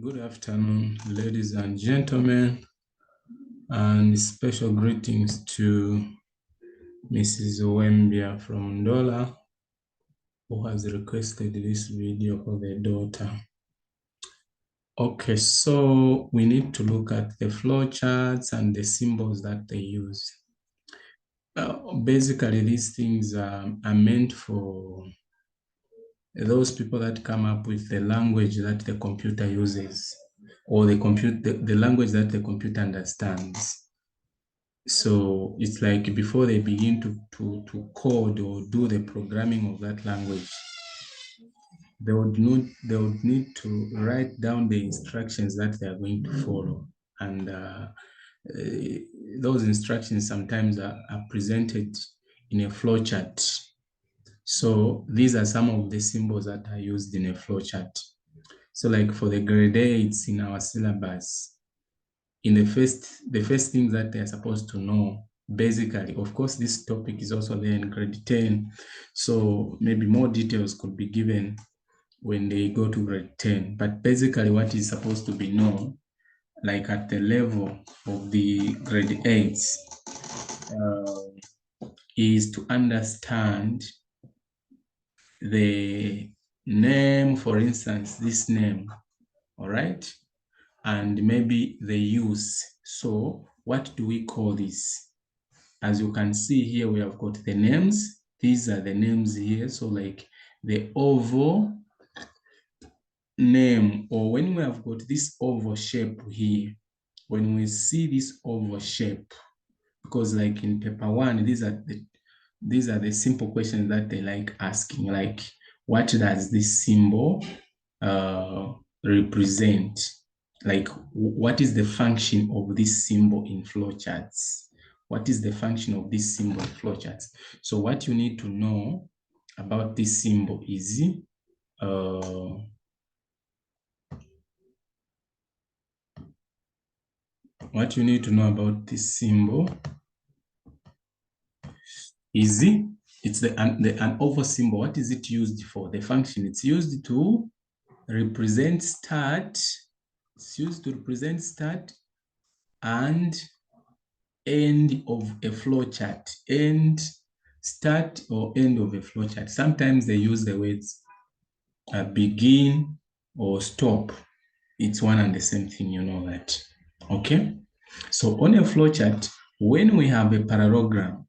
Good afternoon, ladies and gentlemen, and special greetings to Mrs. Wembia from Ndola, who has requested this video for their daughter. Okay, so we need to look at the flowcharts and the symbols that they use. Basically, these things are meant for those people that come up with the language that the computer uses, or the language that the computer understands. So it's like before they begin to code or do the programming of that language, they would need to write down the instructions that they are going to follow. And those instructions sometimes are presented in a flowchart. So these are some of the symbols that are used in a flowchart. So like for the grade A, it's in our syllabus. In the first thing that they're supposed to know, basically, of course, this topic is also there in grade 10. So maybe more details could be given when they go to grade 10. But basically what is supposed to be known, like at the level of the grade 8s, is to understand the name, for instance, this name, all right? And maybe the use. So what do we call this? As you can see here, we have got the names. These are the names here. So like the oval name, or when we have got this oval shape here, when we see this oval shape, because like in paper 1, these are the simple questions that they like asking, like what does this symbol represent? Like what is the function of this symbol in flowcharts? What is the function of this symbol in flowcharts? So what you need to know about this symbol is what you need to know about this symbol is it's an oval symbol. What is it used for? The function it's used to represent start. It's used to represent start and end of a flowchart. End, start or end of a flowchart. Sometimes they use the words begin or stop. It's one and the same thing, you know that. Okay. So on a flowchart, when we have a parallelogram,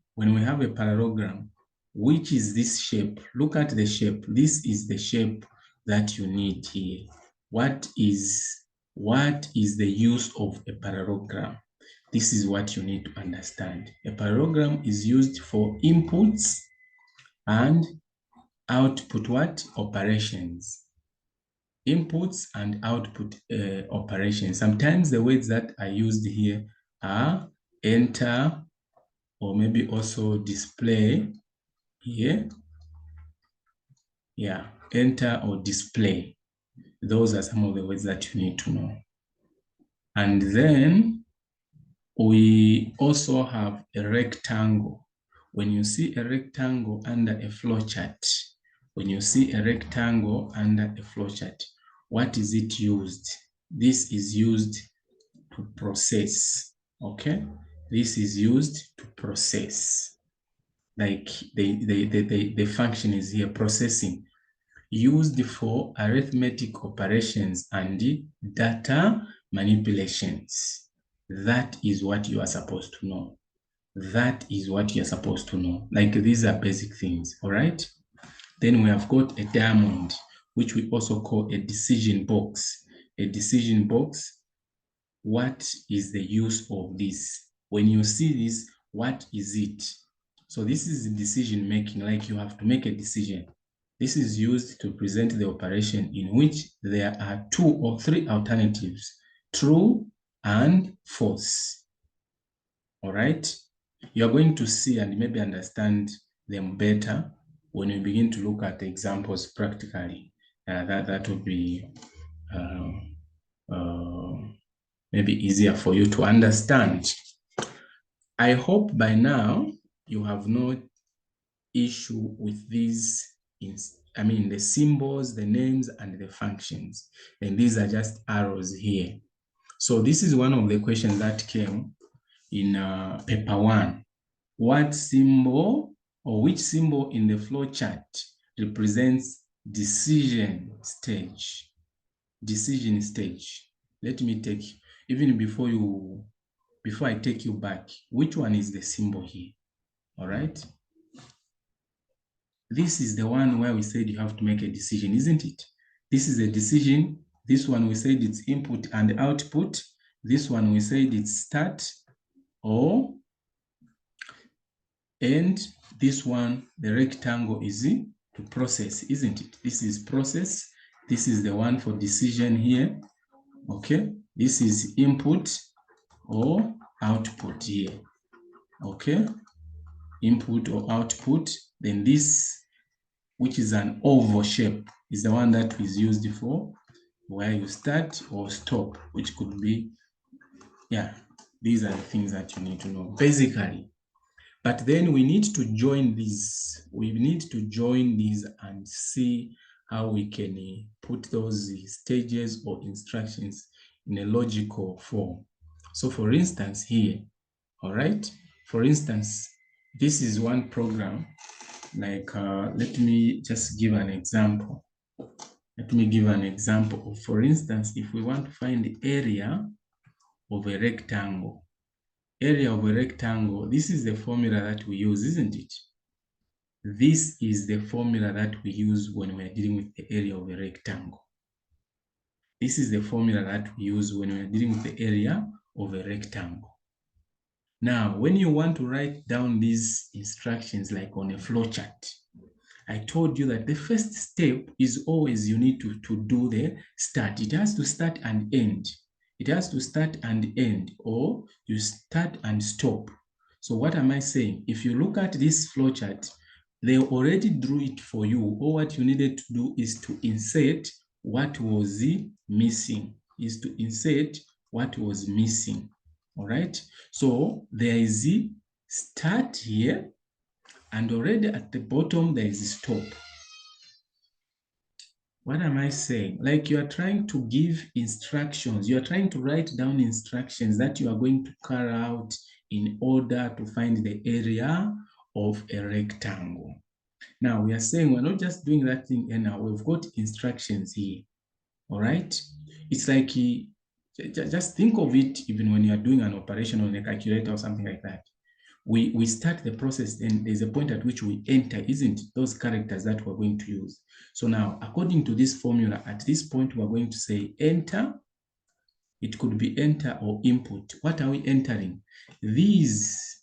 which is this shape? Look at the shape. This is the shape that you need here. What is the use of a parallelogram? This is what you need to understand. A parallelogram is used for inputs and output operations. Inputs and output operations. Sometimes the words that are used here are enter, or maybe also display here. Yeah, enter or display. Those are some of the words that you need to know. And then we also have a rectangle. When you see a rectangle under a flowchart, what is it used? This is used to process, okay? This is used to process. Like the function is here, processing, used for arithmetic operations and data manipulations. That is what you are supposed to know. That is what you're supposed to know. Like these are basic things, all right? Then we have got a diamond, which we also call a decision box. A decision box, what is the use of this? When you see this, what is it? So this is the decision making, like you have to make a decision. This is used to present the operation in which there are 2 or 3 alternatives, true and false. All right? You're going to see and maybe understand them better when we begin to look at the examples practically. That would be maybe easier for you to understand. I hope by now you have no issue with these the symbols, the names, and the functions. And these are just arrows here. So this is one of the questions that came in paper 1. What symbol or which symbol in the flow chart represents decision stage? Decision stage. Let me take, even before I take you back, which one is the symbol here? All right. This is the one where we said you have to make a decision, isn't it? This is a decision. This one we said it's input and output. This one we said it's start or end. This one, the rectangle is to process, isn't it? This is process. This is the one for decision here. Okay. This is input or output here. Okay. Input or output. Then this, which is an oval shape, is the one that is used for where you start or stop, which could be, yeah, these are the things that you need to know basically. But then we need to join these. We need to join these and see how we can put those stages or instructions in a logical form. So for instance here, all right, for instance, this is one program. Like, let me just give an example. Let me give an example of, for instance, if we want to find the area of a rectangle. Area of a rectangle, this is the formula that we use, isn't it? This is the formula that we use when we're dealing with the area of a rectangle. This is the formula that we use when we're dealing with the area of a rectangle. Now, when you want to write down these instructions like on a flowchart, I told you that the first step is always you need to do the start. It has to start and end. It has to start and end, or you start and stop. So what am I saying? If you look at this flowchart, they already drew it for you. All what you needed to do is to insert what was missing. All right. So there is a start here, and already at the bottom there is a stop. What am I saying? Like, you are trying to give instructions. You are trying to write down instructions that you are going to carry out in order to find the area of a rectangle. Now, we are saying we're not just doing that thing and now we've got instructions here. All right. It's like, just think of it even when you are doing an operation on a calculator or something like that. We start the process, and there's a point at which we enter, isn't it? Those characters that we're going to use. So now, according to this formula, at this point, we're going to say enter. It could be enter or input. What are we entering? These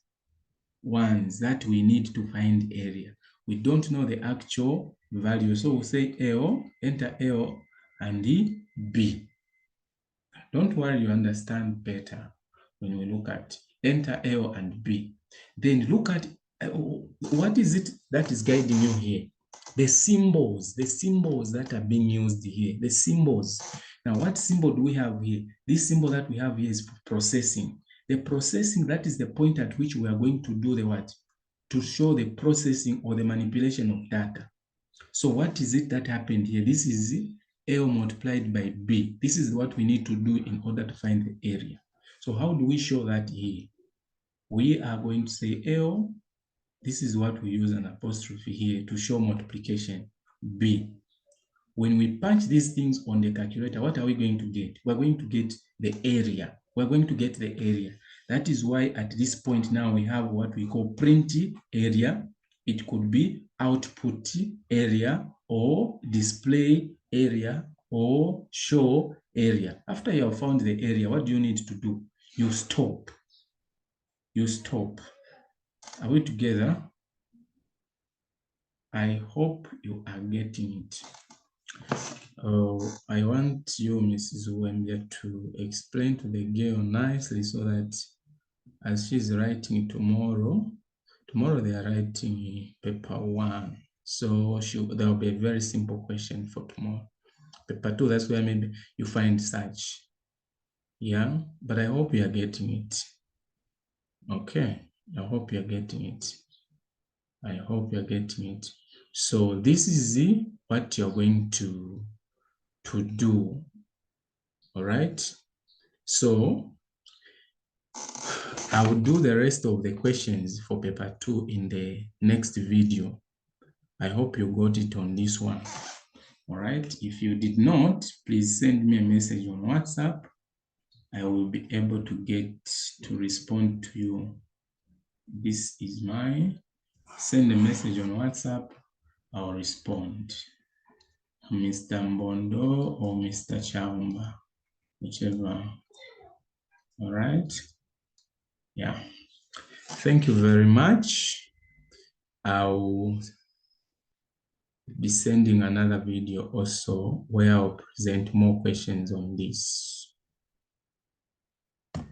ones that we need to find area. We don't know the actual value. So we'll say L, enter L and B. Don't worry, you understand better when we look at enter L and B. Then look at what is it that is guiding you here? The symbols that are being used here, the symbols. Now, what symbol do we have here? This symbol that we have here is processing. The processing, that is the point at which we are going to do the what? To show the processing or the manipulation of data. So what is it that happened here? This is L multiplied by B. This is what we need to do in order to find the area. So how do we show that here? We are going to say L. This is what we use an apostrophe here to show multiplication. B. When we punch these things on the calculator, what are we going to get? We're going to get the area. We're going to get the area. That is why at this point now we have what we call print area. It could be output area or display area or show area. After you have found the area, what do you need to do? You stop. You stop. Are we together? I hope you are getting it. I want you, Mrs. Wembia, to explain to the girl nicely so that as she's writing tomorrow they are writing paper 1. So there will be a very simple question for tomorrow. Paper 2, that's where maybe you find such. Yeah, but I hope you are getting it. Okay, I hope you are getting it. I hope you are getting it. So this is what you're going to do. All right. So I will do the rest of the questions for paper 2 in the next video. I hope you got it on this one. All right. If you did not, please send me a message on WhatsApp. I will be able to get to respond to you. This is my, send a message on WhatsApp. I'll respond. Mr. Mbondo or Mr. Chaumba, whichever. All right. Yeah. Thank you very much. I'll be sending another video also where I'll present more questions on this.